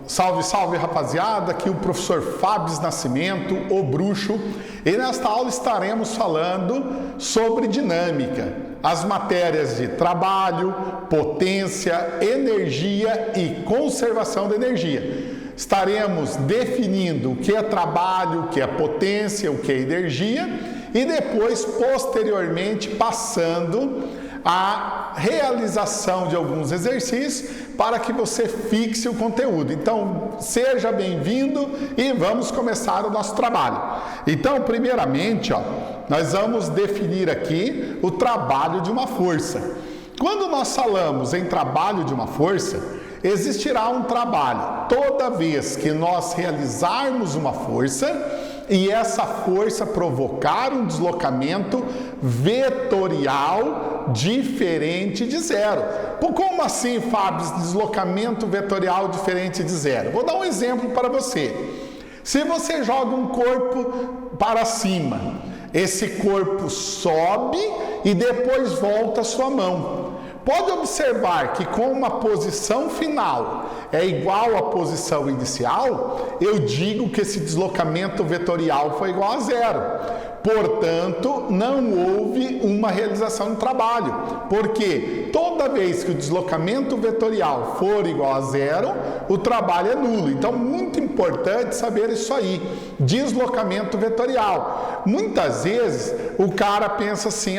Salve, salve rapaziada, aqui o professor Fábio Nascimento, o bruxo, e nesta aula estaremos falando sobre dinâmica, as matérias de trabalho, potência, energia e conservação da energia. Estaremos definindo o que é trabalho, o que é potência, o que é energia e depois, posteriormente, passando a realização de alguns exercícios para que você fixe o conteúdo. Então, seja bem-vindo e vamos começar o nosso trabalho. Então, primeiramente, nós vamos definir aqui o trabalho de uma força. Quando nós falamos em trabalho de uma força, existirá um trabalho toda vez que nós realizarmos uma força e essa força provocar um deslocamento vetorial diferente de zero. Como assim, Fábio, deslocamento vetorial diferente de zero? Vou dar um exemplo para você. Se você joga um corpo para cima, esse corpo sobe e depois volta a sua mão. Pode observar que com uma posição final é igual à posição inicial, eu digo que esse deslocamento vetorial foi igual a zero. Portanto, não houve uma realização do trabalho, porque toda vez que o deslocamento vetorial for igual a zero, o trabalho é nulo. Então, muito importante saber isso aí, deslocamento vetorial. Muitas vezes, o cara pensa assim,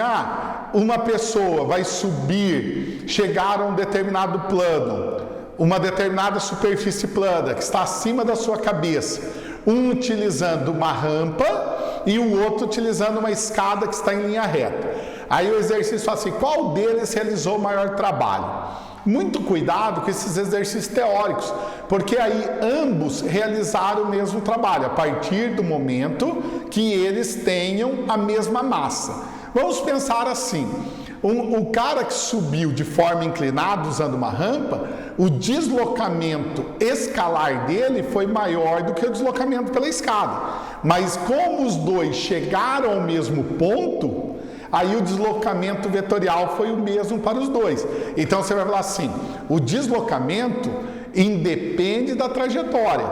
uma pessoa vai subir, chegar a um determinado plano, uma determinada superfície plana que está acima da sua cabeça, um utilizando uma rampa e o outro utilizando uma escada que está em linha reta. Aí o exercício fala assim, qual deles realizou o maior trabalho? Muito cuidado com esses exercícios teóricos, porque aí ambos realizaram o mesmo trabalho, a partir do momento que eles tenham a mesma massa. Vamos pensar assim, o cara que subiu de forma inclinada usando uma rampa, o deslocamento escalar dele foi maior do que o deslocamento pela escada. Mas como os dois chegaram ao mesmo ponto, aí o deslocamento vetorial foi o mesmo para os dois. Então você vai falar assim, o deslocamento independe da trajetória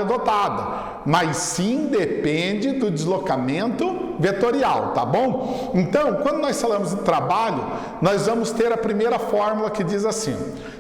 adotada, mas sim depende do deslocamento vetorial, tá bom? Então, quando nós falamos de trabalho, nós vamos ter a primeira fórmula que diz assim,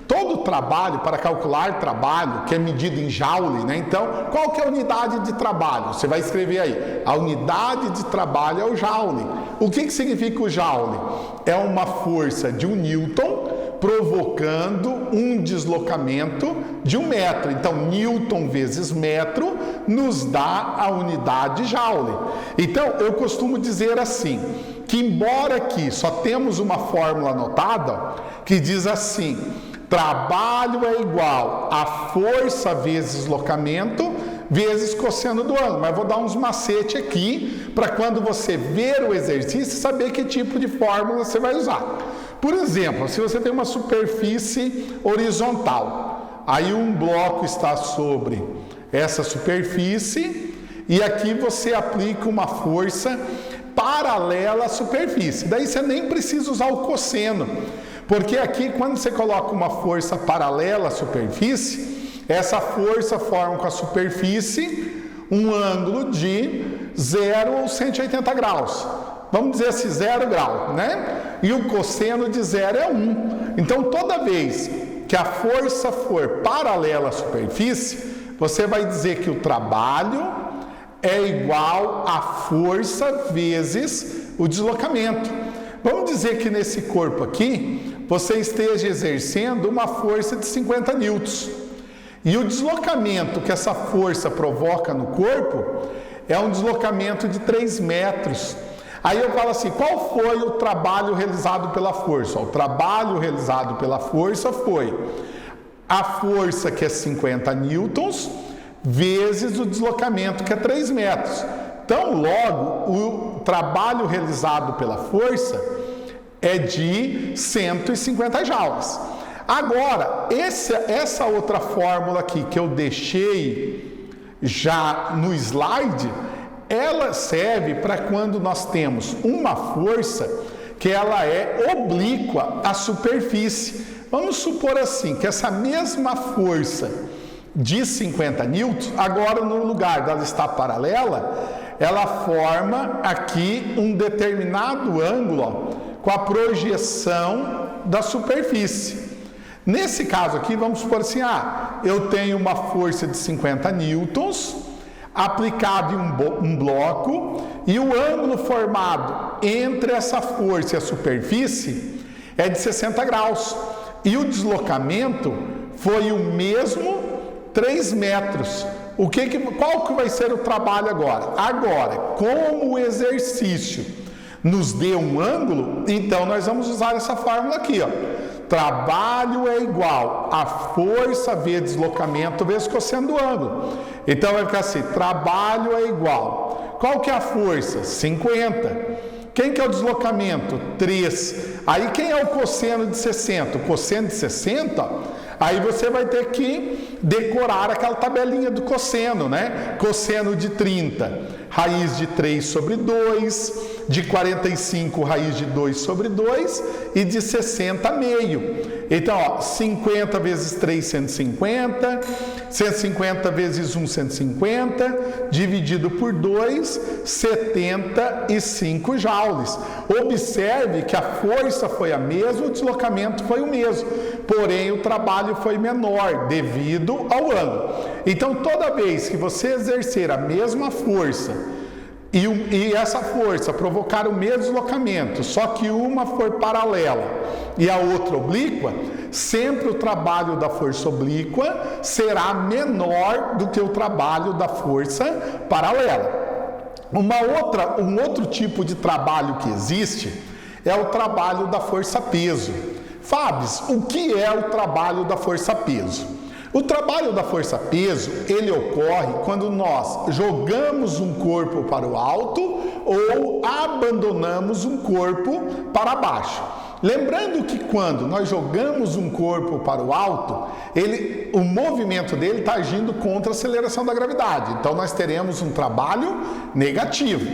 todo trabalho, para calcular trabalho, que é medido em joule, né? Então, qual que é a unidade de trabalho? Você vai escrever aí, a unidade de trabalho é o joule. O que significa o joule? É uma força de 1 newton provocando um deslocamento de 1 metro. Então, newton vezes metro nos dá a unidade joule. Então, eu costumo dizer assim, que embora aqui só temos uma fórmula anotada, que diz assim, trabalho é igual a força vezes deslocamento vezes cosseno do ângulo. Mas vou dar uns macetes aqui, para quando você ver o exercício, saber que tipo de fórmula você vai usar. Por exemplo, se você tem uma superfície horizontal, aí um bloco está sobre essa superfície e aqui você aplica uma força paralela à superfície. Daí você nem precisa usar o cosseno, porque aqui quando você coloca uma força paralela à superfície, essa força forma com a superfície um ângulo de 0 ou 180 graus. Vamos dizer assim, 0 grau, né? E o cosseno de 0 é 1. Então, toda vez que a força for paralela à superfície, você vai dizer que o trabalho é igual a força vezes o deslocamento. Vamos dizer que nesse corpo aqui, você esteja exercendo uma força de 50 newtons. E o deslocamento que essa força provoca no corpo é um deslocamento de 3 metros. Aí eu falo assim, qual foi o trabalho realizado pela força? O trabalho realizado pela força foi a força que é 50 newtons vezes o deslocamento que é 3 metros. Então, logo, o trabalho realizado pela força é de 150 joules. Agora, essa outra fórmula aqui que eu deixei já no slide, ela serve para quando nós temos uma força que ela é oblíqua à superfície. Vamos supor assim, que essa mesma força de 50 newtons, agora no lugar dela estar paralela, ela forma aqui um determinado ângulo, ó, com a projeção da superfície. Nesse caso aqui, vamos supor assim, eu tenho uma força de 50 newtons aplicado em um bloco e o ângulo formado entre essa força e a superfície é de 60 graus. E o deslocamento foi o mesmo 3 metros. Qual que vai ser o trabalho agora? Agora, como o exercício nos deu um ângulo, então nós vamos usar essa fórmula aqui, ó. Trabalho é igual a força vezes deslocamento vezes cosseno do ângulo. Então vai ficar assim, trabalho é igual. Qual que é a força? 50. Quem que é o deslocamento? 3. Aí quem é o cosseno de 60? O cosseno de 60, aí você vai ter que decorar aquela tabelinha do cosseno, né? Cosseno de 30, raiz de 3 sobre 2, de 45, raiz de 2 sobre 2 e de 60, meio. Então, ó, 50 vezes 3, 150, 150 vezes 1, 150, dividido por 2, 75 joules. Observe que a força foi a mesma, o deslocamento foi o mesmo, porém o trabalho foi menor devido ao ângulo. Então, toda vez que você exercer a mesma força e essa força provocar o mesmo deslocamento, só que uma for paralela e a outra oblíqua, sempre o trabalho da força oblíqua será menor do que o trabalho da força paralela. Um outro tipo de trabalho que existe é o trabalho da força-peso. Fábio, o que é o trabalho da força-peso? O trabalho da força-peso, ele ocorre quando nós jogamos um corpo para o alto ou abandonamos um corpo para baixo. Lembrando que quando nós jogamos um corpo para o alto, o movimento dele está agindo contra a aceleração da gravidade. Então nós teremos um trabalho negativo.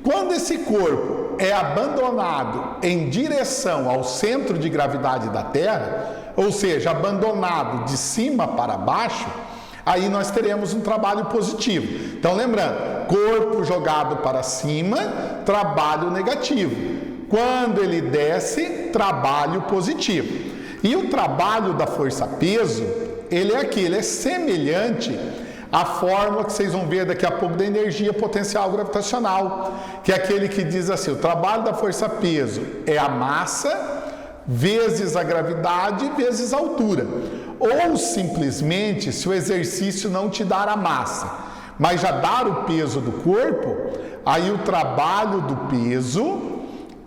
Quando esse corpo é abandonado em direção ao centro de gravidade da Terra, ou seja, abandonado de cima para baixo, aí nós teremos um trabalho positivo. Então lembrando, corpo jogado para cima, trabalho negativo. Quando ele desce, trabalho positivo. E o trabalho da força-peso, ele é semelhante à fórmula que vocês vão ver daqui a pouco da energia potencial gravitacional, que é aquele que diz assim, o trabalho da força-peso é a massa vezes a gravidade vezes a altura. Ou simplesmente, se o exercício não te dar a massa, mas já dar o peso do corpo, aí o trabalho do peso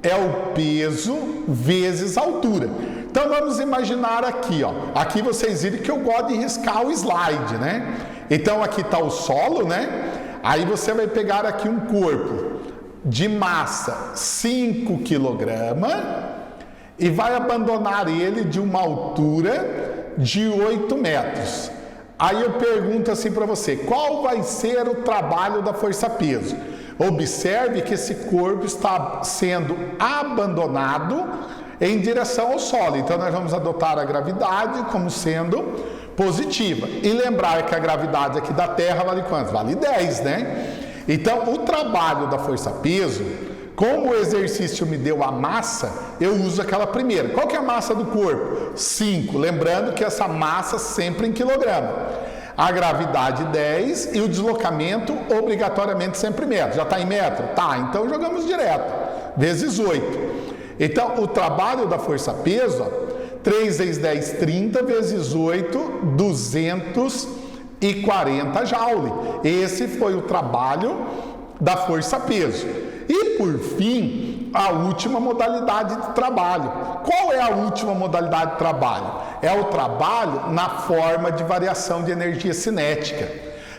é o peso vezes a altura. Então vamos imaginar aqui, ó. Aqui vocês viram que eu gosto de riscar o slide, né? Então aqui está o solo, né? Aí você vai pegar aqui um corpo de massa 5 kg e vai abandonar ele de uma altura de 8 metros. Aí eu pergunto assim para você, qual vai ser o trabalho da força-peso? Observe que esse corpo está sendo abandonado em direção ao solo. Então nós vamos adotar a gravidade como sendo positiva. E lembrar que a gravidade aqui da Terra vale quanto? Vale 10, né? Então o trabalho da força-peso, como o exercício me deu a massa, eu uso aquela primeira. Qual que é a massa do corpo? 5. Lembrando que essa massa sempre em quilograma. A gravidade 10 e o deslocamento obrigatoriamente sempre em metro. Já está em metro? Tá, então jogamos direto. Vezes 8. Então o trabalho da força-peso, 3 vezes 10, 30, vezes 8, 240 joule. Esse foi o trabalho da força-peso. E por fim, a última modalidade de trabalho. Qual é a última modalidade de trabalho? É o trabalho na forma de variação de energia cinética.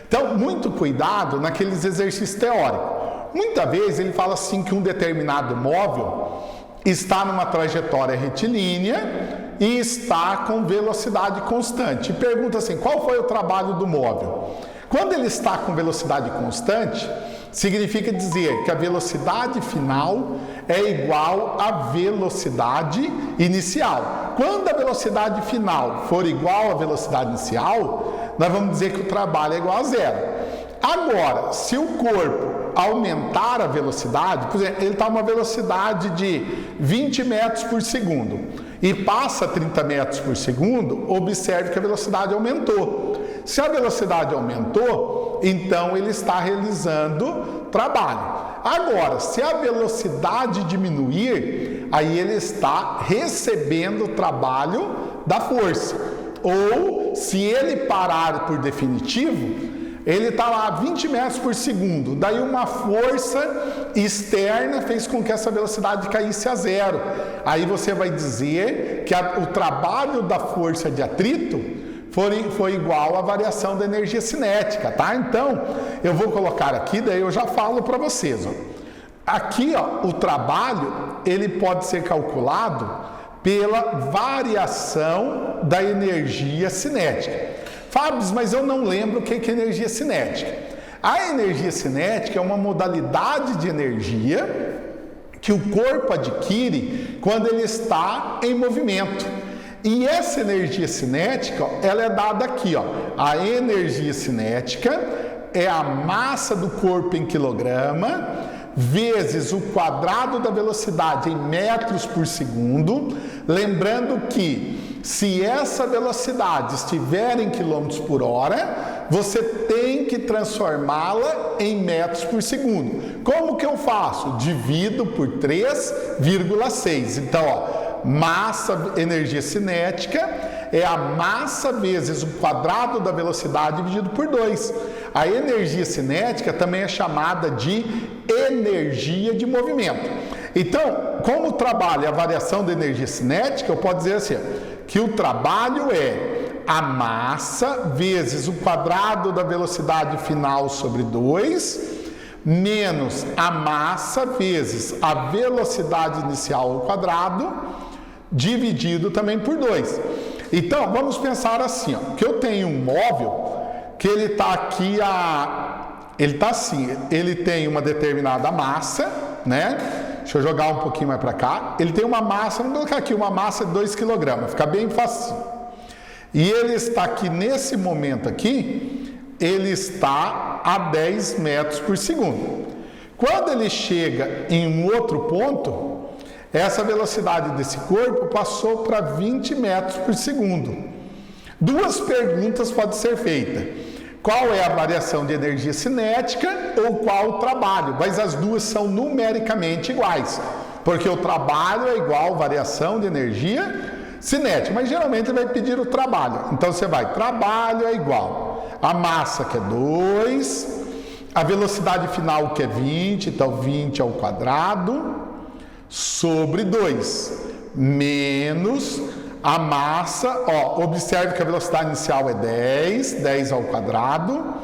Então, muito cuidado naqueles exercícios teóricos. Muitas vezes ele fala assim que um determinado móvel está numa trajetória retilínea e está com velocidade constante. E pergunta assim, qual foi o trabalho do móvel? Quando ele está com velocidade constante, significa dizer que a velocidade final é igual à velocidade inicial. Quando a velocidade final for igual à velocidade inicial, nós vamos dizer que o trabalho é igual a zero. Agora, se o corpo aumentar a velocidade, por exemplo, ele está a uma velocidade de 20 metros por segundo e passa 30 metros por segundo, observe que a velocidade aumentou. Se a velocidade aumentou, então ele está realizando trabalho. Agora, se a velocidade diminuir, aí ele está recebendo o trabalho da força. Ou, se ele parar por definitivo, ele está lá a 20 metros por segundo, daí uma força externa fez com que essa velocidade caísse a zero. Aí você vai dizer que o trabalho da força de atrito foi igual à variação da energia cinética, tá? Então, eu vou colocar aqui, daí eu já falo para vocês. Ó. Aqui, ó, o trabalho, ele pode ser calculado pela variação da energia cinética. Fábio, mas eu não lembro o que é energia cinética. A energia cinética é uma modalidade de energia que o corpo adquire quando ele está em movimento. E essa energia cinética, ela é dada aqui, ó. A energia cinética é a massa do corpo em quilograma vezes o quadrado da velocidade em metros por segundo. Lembrando que se essa velocidade estiver em quilômetros por hora, você tem que transformá-la em metros por segundo. Como que eu faço? Divido por 3,6. Então, ó, massa, energia cinética, é a massa vezes o quadrado da velocidade dividido por 2. A energia cinética também é chamada de energia de movimento. Então, como o trabalho é a variação da energia cinética, eu posso dizer assim, que o trabalho é a massa vezes o quadrado da velocidade final sobre 2, menos a massa vezes a velocidade inicial ao quadrado, dividido também por 2. Então, vamos pensar assim, ó, que eu tenho um móvel que ele está aqui, ele está assim, ele tem uma determinada massa, né? Deixa eu jogar um pouquinho mais para cá. Ele tem uma massa, vamos colocar aqui uma massa de 2 kg, fica bem fácil. E ele está aqui, nesse momento aqui, ele está a 10 metros por segundo. Quando ele chega em um outro ponto, essa velocidade desse corpo passou para 20 metros por segundo. Duas perguntas podem ser feitas. Qual é a variação de energia cinética ou qual o trabalho? Mas as duas são numericamente iguais, porque o trabalho é igual à variação de energia cinética, mas geralmente vai pedir o trabalho. Então você vai, trabalho é igual a massa, que é 2, a velocidade final, que é 20, então 20 ao quadrado, sobre 2, menos a massa, ó, observe que a velocidade inicial é 10 ao quadrado,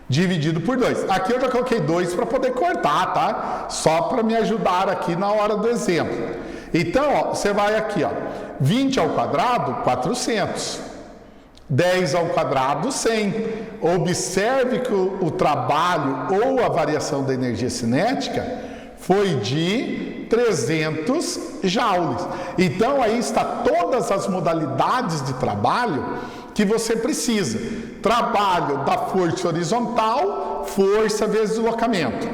dividido por 2. Aqui eu já coloquei 2 para poder cortar, tá? Só para me ajudar aqui na hora do exemplo. Então, ó, você vai aqui, ó, 20 ao quadrado, 400. 10 ao quadrado, 100. Observe que o trabalho ou a variação da energia cinética foi de 300 joules. Então, aí está todas as modalidades de trabalho que você precisa. Trabalho da força horizontal, força vezes deslocamento.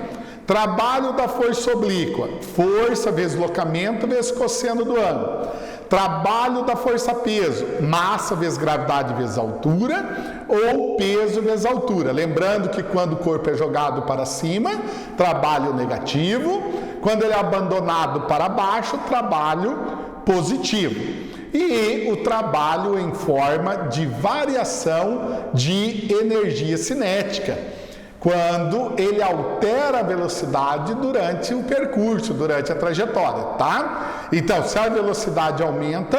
Trabalho da força oblíqua, força vezes deslocamento vezes cosseno do ângulo. Trabalho da força-peso, massa vezes gravidade vezes altura, ou peso vezes altura. Lembrando que quando o corpo é jogado para cima, trabalho negativo. Quando ele é abandonado para baixo, trabalho positivo. E o trabalho em forma de variação de energia cinética, quando ele altera a velocidade durante o percurso, durante a trajetória, tá? Então, se a velocidade aumenta,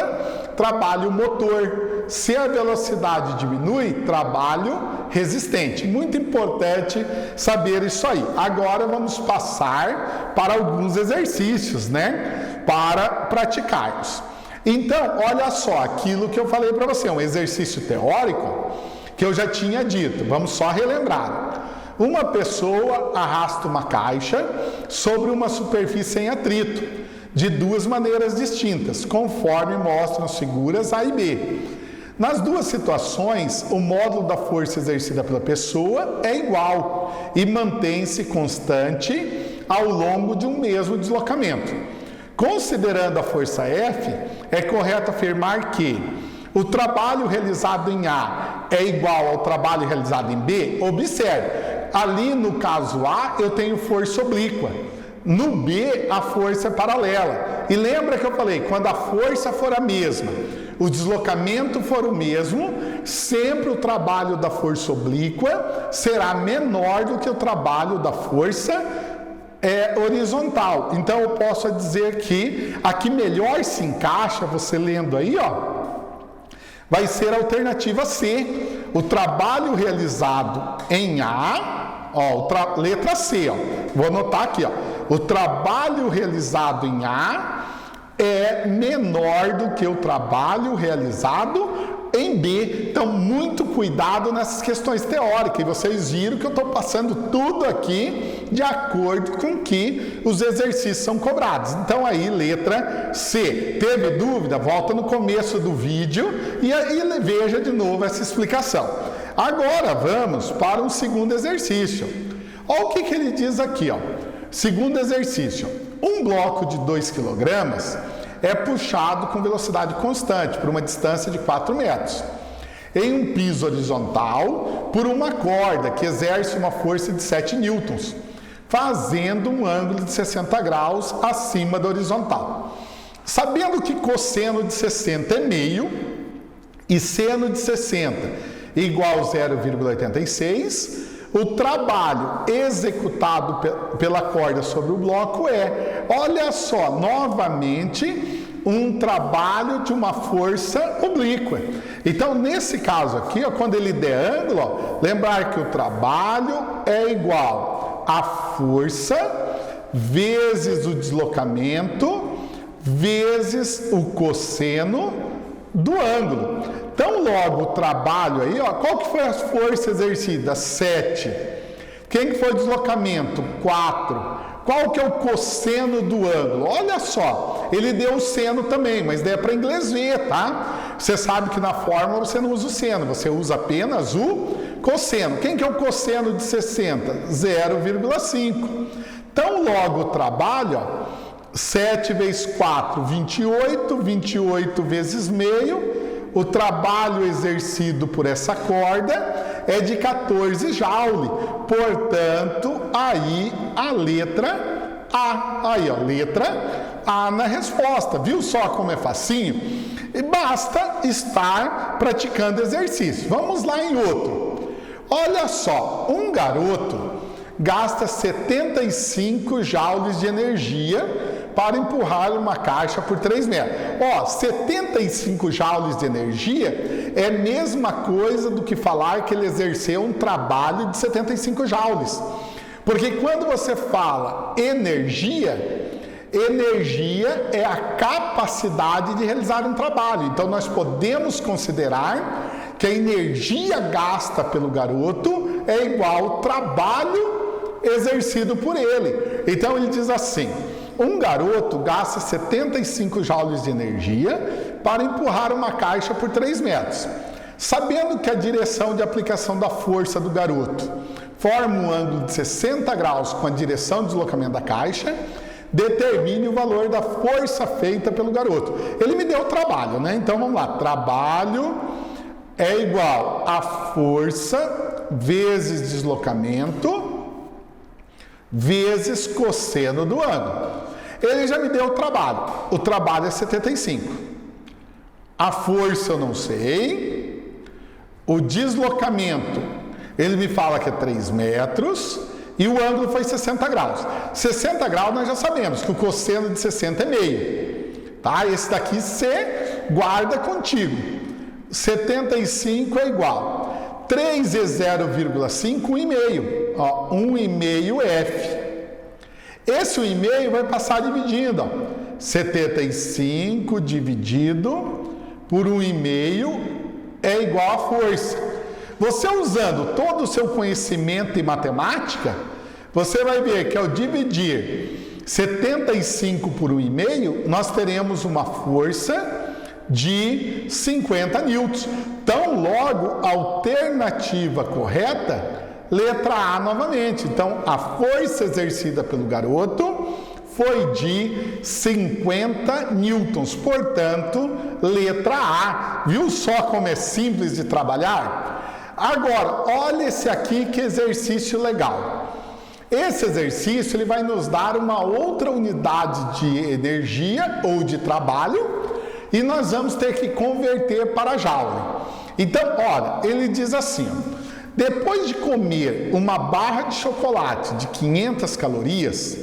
trabalho motor. Se a velocidade diminui, trabalho resistente. Muito importante saber isso aí. Agora vamos passar para alguns exercícios, né? Para praticarmos. Então, olha só, aquilo que eu falei para você, um exercício teórico que eu já tinha dito. Vamos só relembrar. uma pessoa arrasta uma caixa sobre uma superfície em atrito, de duas maneiras distintas, conforme mostram as figuras A e B. Nas duas situações, o módulo da força exercida pela pessoa é igual e mantém-se constante ao longo de um mesmo deslocamento. Considerando a força F, é correto afirmar que o trabalho realizado em A é igual ao trabalho realizado em B? Observe, ali no caso A eu tenho força oblíqua, no B a força é paralela. E lembra que eu falei, quando a força for a mesma, o deslocamento for o mesmo, sempre o trabalho da força oblíqua será menor do que o trabalho da força horizontal. Então eu posso dizer que a que melhor se encaixa, você lendo aí, vai ser a alternativa C. O trabalho realizado em A, letra C, vou anotar aqui, o trabalho realizado em A é menor do que o trabalho realizado em B. Então, muito cuidado nessas questões teóricas. E vocês viram que eu estou passando tudo aqui de acordo com que os exercícios são cobrados. Então, aí, letra C. Teve dúvida? Volta no começo do vídeo e veja de novo essa explicação. Agora, vamos para um segundo exercício. Olha o que ele diz aqui, Segundo exercício. Um bloco de 2 kg é puxado com velocidade constante por uma distância de 4 metros, em um piso horizontal por uma corda que exerce uma força de 7 newtons, fazendo um ângulo de 60 graus acima da horizontal. Sabendo que cosseno de 60 é meio e seno de 60 igual a 0,86, o trabalho executado pela corda sobre o bloco olha só, novamente, um trabalho de uma força oblíqua. Então, nesse caso aqui, quando ele der ângulo, lembrar que o trabalho é igual a força vezes o deslocamento vezes o cosseno do ângulo. Então, logo, o trabalho aí, qual que foi a força exercida? 7. Quem que foi o deslocamento? 4. Qual que é o cosseno do ângulo? Olha só, ele deu o seno também, mas daí é para inglês ver, tá? Você sabe que na fórmula você não usa o seno, você usa apenas o cosseno. Quem que é o cosseno de 60? 0,5. Então, logo, o trabalho, 7 vezes 4, 28, 28 vezes meio, o trabalho exercido por essa corda é de 14 joule. Portanto, aí a letra A. Aí, letra A na resposta. Viu só como é facinho? E basta estar praticando exercício. Vamos lá em outro. Olha só, um garoto gasta 75 joules de energia para empurrar uma caixa por 3 metros. 75 joules de energia é a mesma coisa do que falar que ele exerceu um trabalho de 75 joules. Porque quando você fala energia é a capacidade de realizar um trabalho. Então, nós podemos considerar que a energia gasta pelo garoto é igual ao trabalho exercido por ele. Então, ele diz assim: um garoto gasta 75 joules de energia para empurrar uma caixa por 3 metros. Sabendo que a direção de aplicação da força do garoto forma um ângulo de 60 graus com a direção de deslocamento da caixa, determine o valor da força feita pelo garoto. Ele me deu o trabalho, né? Então vamos lá. Trabalho é igual a força vezes deslocamento vezes cosseno do ângulo. Ele já me deu o trabalho. O trabalho é 75. A força eu não sei. O deslocamento, ele me fala que é 3 metros. E o ângulo foi 60 graus. 60 graus nós já sabemos que o cosseno de 60 é meio. Tá? Esse daqui você guarda contigo. 75 é igual. 3 vezes 0,5, 1,5. 1,5 F. Esse 1,5 vai passar dividindo. 75 dividido por 1,5 é igual a força. Você usando todo o seu conhecimento em matemática, você vai ver que ao dividir 75 por 1,5, nós teremos uma força de 50 newtons. Então, logo, a alternativa correta, letra A novamente. Então, a força exercida pelo garoto foi de 50 newtons. Portanto, letra A. Viu só como é simples de trabalhar? Agora, olha esse aqui, que exercício legal. Esse exercício ele vai nos dar uma outra unidade de energia ou de trabalho e nós vamos ter que converter para joule. Então, olha, ele diz assim, depois de comer uma barra de chocolate de 500 calorias,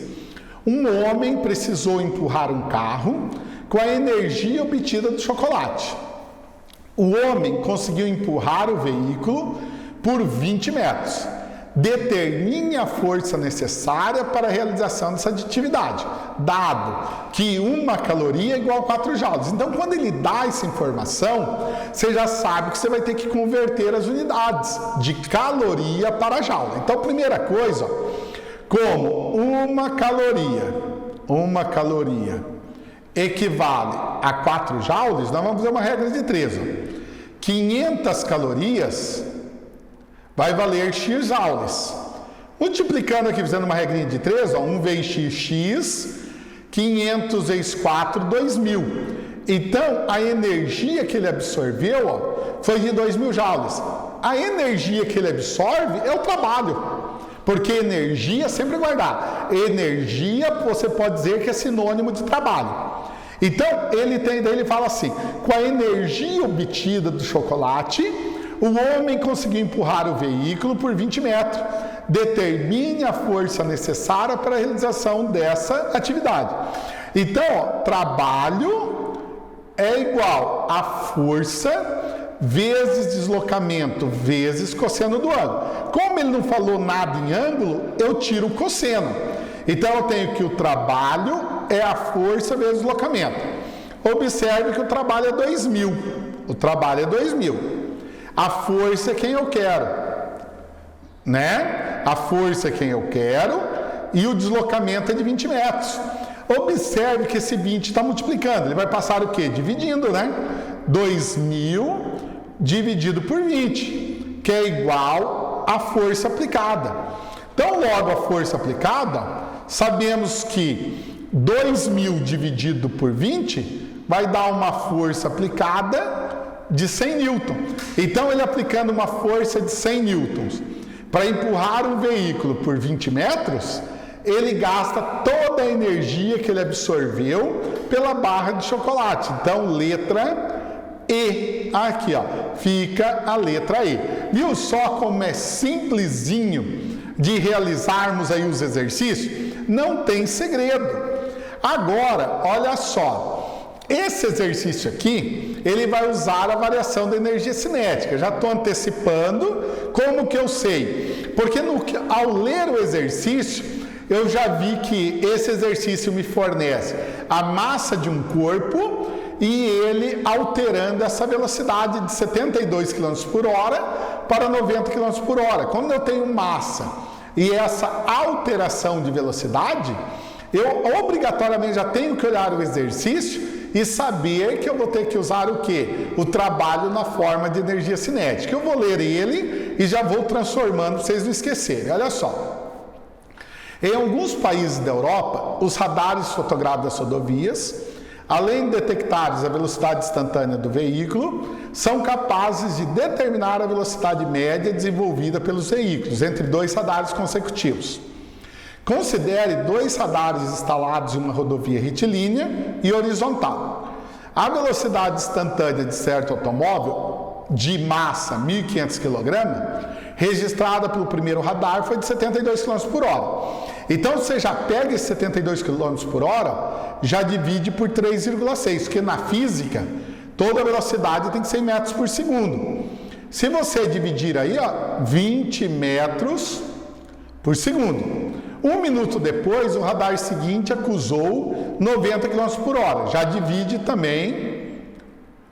um homem precisou empurrar um carro com a energia obtida do chocolate. O homem conseguiu empurrar o veículo por 20 metros. Determine a força necessária para a realização dessa atividade, dado que 1 caloria é igual a 4 joules. Então, quando ele dá essa informação, você já sabe que você vai ter que converter as unidades de caloria para joule. Então, primeira coisa, como 1 caloria equivale a 4 joules, nós vamos fazer uma regra de 3. 500 calorias vai valer x joules. Multiplicando aqui, fazendo uma regrinha de 3, 1 vezes x, 500 vezes 4, 2.000. Então, a energia que ele absorveu foi de 2.000 joules. A energia que ele absorve é o trabalho. Porque energia, sempre guardar. Energia, você pode dizer que é sinônimo de trabalho. Então, ele fala assim, com a energia obtida do chocolate, o homem conseguiu empurrar o veículo por 20 metros. Determine a força necessária para a realização dessa atividade. Então, trabalho é igual a força vezes deslocamento vezes cosseno do ângulo. Como ele não falou nada em ângulo, eu tiro o cosseno. Então, eu tenho que o trabalho é a força vezes deslocamento. Observe que o trabalho é 2.000. O trabalho é 2.000. A força é quem eu quero, né? A força é quem eu quero e o deslocamento é de 20 metros. Observe que esse 20 está multiplicando. Ele vai passar o quê? Dividindo, né? 2.000 dividido por 20, que é igual à força aplicada. Então, logo a força aplicada, sabemos que 2.000 dividido por 20 vai dar uma força aplicada de 100 newton. Então, ele aplicando uma força de 100 newtons para empurrar um veículo por 20 metros, ele gasta toda a energia que ele absorveu pela barra de chocolate. Então, letra E. Aqui, ó, fica a letra E. Viu só como é simplesinho de realizarmos aí os exercícios? Não tem segredo. Agora, olha só. Esse exercício aqui, ele vai usar a variação da energia cinética. Já estou antecipando. Como que eu sei? Porque ao ler o exercício, eu já vi que esse exercício me fornece a massa de um corpo e ele alterando essa velocidade de 72 km por hora para 90 km por hora. Quando eu tenho massa e essa alteração de velocidade, eu obrigatoriamente já tenho que olhar o exercício e saber que eu vou ter que usar o quê? O trabalho na forma de energia cinética. Eu vou ler ele e já vou transformando para vocês não esquecerem. Olha só. Em alguns países da Europa, os radares fotográficos das rodovias, além de detectarem a velocidade instantânea do veículo, são capazes de determinar a velocidade média desenvolvida pelos veículos entre 2 radares consecutivos. Considere 2 radares instalados em uma rodovia retilínea e horizontal. A velocidade instantânea de certo automóvel de massa 1.500 kg, registrada pelo primeiro radar, foi de 72 km por hora. Então, você já pega esse 72 km por hora, já divide por 3,6, porque na física, toda velocidade tem que ser em metros por segundo. Se você dividir aí, ó, 20 metros por segundo. 1 minuto depois, o radar seguinte acusou 90 km por hora. Já divide também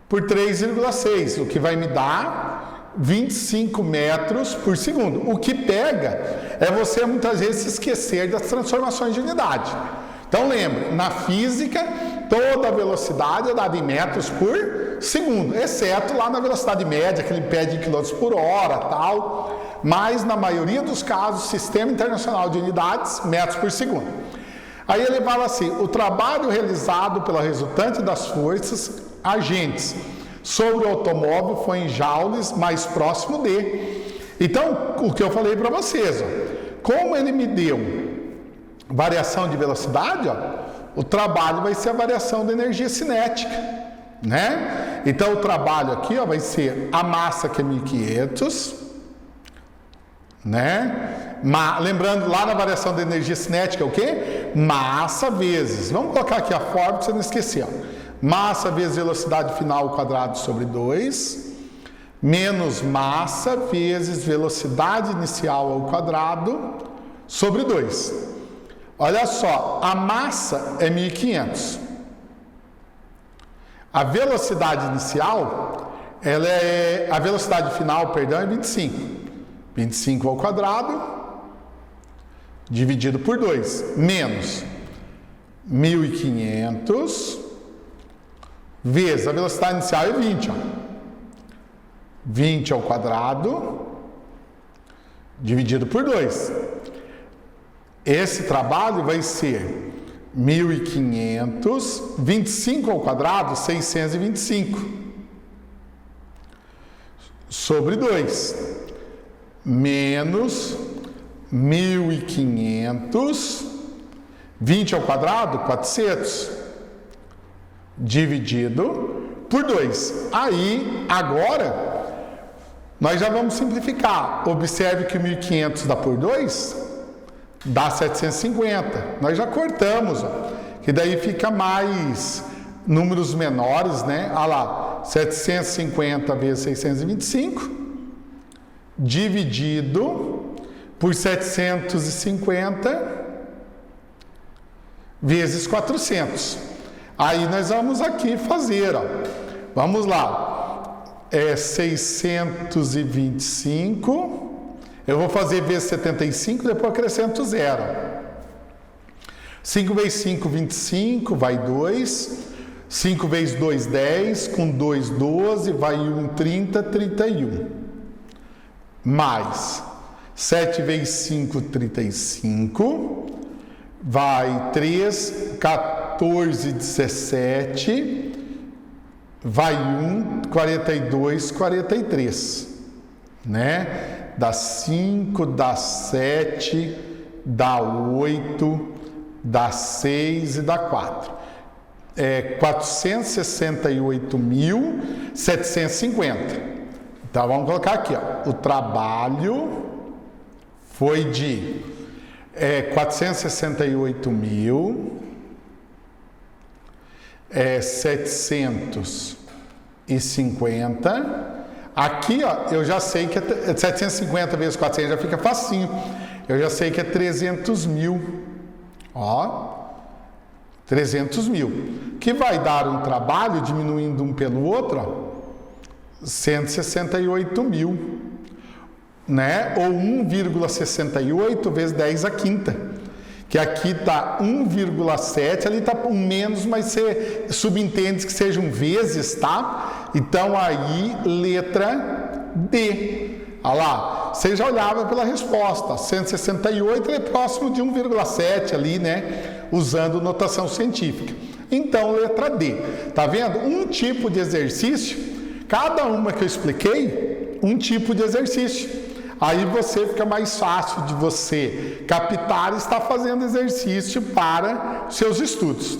por 3,6, o que vai me dar 25 metros por segundo. O que pega é você muitas vezes se esquecer das transformações de unidade. Então lembre, na física, toda a velocidade é dada em metros por segundo, exceto lá na velocidade média, que ele pede em quilômetros por hora, tal. Mas na maioria dos casos, Sistema Internacional de Unidades, metros por segundo. Aí ele fala assim, o trabalho realizado pela resultante das forças agentes sobre o automóvel foi em joules mais próximo de. Então, o que eu falei para vocês, ó, como ele me deu variação de velocidade, ó, o trabalho vai ser a variação da energia cinética, né? Então, o trabalho aqui, ó, vai ser a massa, que é 1.500, né? Lembrando, lá na variação da energia cinética é o quê? Massa vezes, vamos colocar aqui a fórmula para você não esquecer, ó. Massa vezes velocidade final ao quadrado sobre 2, menos massa vezes velocidade inicial ao quadrado sobre 2. Olha só, a massa é 1.500. A velocidade inicial, a velocidade final, perdão, é 25. 25 ao quadrado, dividido por 2, menos 1.500, vezes a velocidade inicial é 20. Ó. 20 ao quadrado, dividido por 2. Esse trabalho vai ser 1.500, 25 ao quadrado, 625, sobre 2, menos 1.500, 20 ao quadrado, 400, dividido por 2. Aí, agora, nós já vamos simplificar. Observe que 1.500 dá por 2, dá 750. Nós já cortamos, ó, que daí fica mais números menores, né? Olha lá, 750 vezes 625, dividido por 750 vezes 400. Aí nós vamos aqui fazer, ó. Vamos lá. 625. Eu vou fazer vezes 75, depois acrescento 0. 5 vezes 5, 25, vai 2. 5 vezes 2, 10. Com 2, 12, vai 1, 30, 31. Mais 7 vezes 5, 35. Vai 3, 14, 17. Vai 1, 42, 43. Né? Dá 5, dá 7, dá 8, dá 6 e dá 4. 468.750. Então, vamos colocar aqui, ó. O trabalho foi de 468.750. Aqui, ó, eu já sei que é 750 vezes 400, já fica facinho. Eu já sei que é 300 mil. Ó, 300 mil. Que vai dar um trabalho, diminuindo um pelo outro, ó, 168 mil. Né? Ou 1,68 vezes 10 à quinta. Que aqui está 1,7, ali está um menos, mas você subentende que sejam vezes, tá? Então aí, letra D. Olha lá, você já olhava pela resposta. 168 é próximo de 1,7 ali, né? Usando notação científica. Então, letra D. Tá vendo? Um tipo de exercício, cada uma que eu expliquei, um tipo de exercício. Aí você fica mais fácil de você captar e estar fazendo exercício para seus estudos.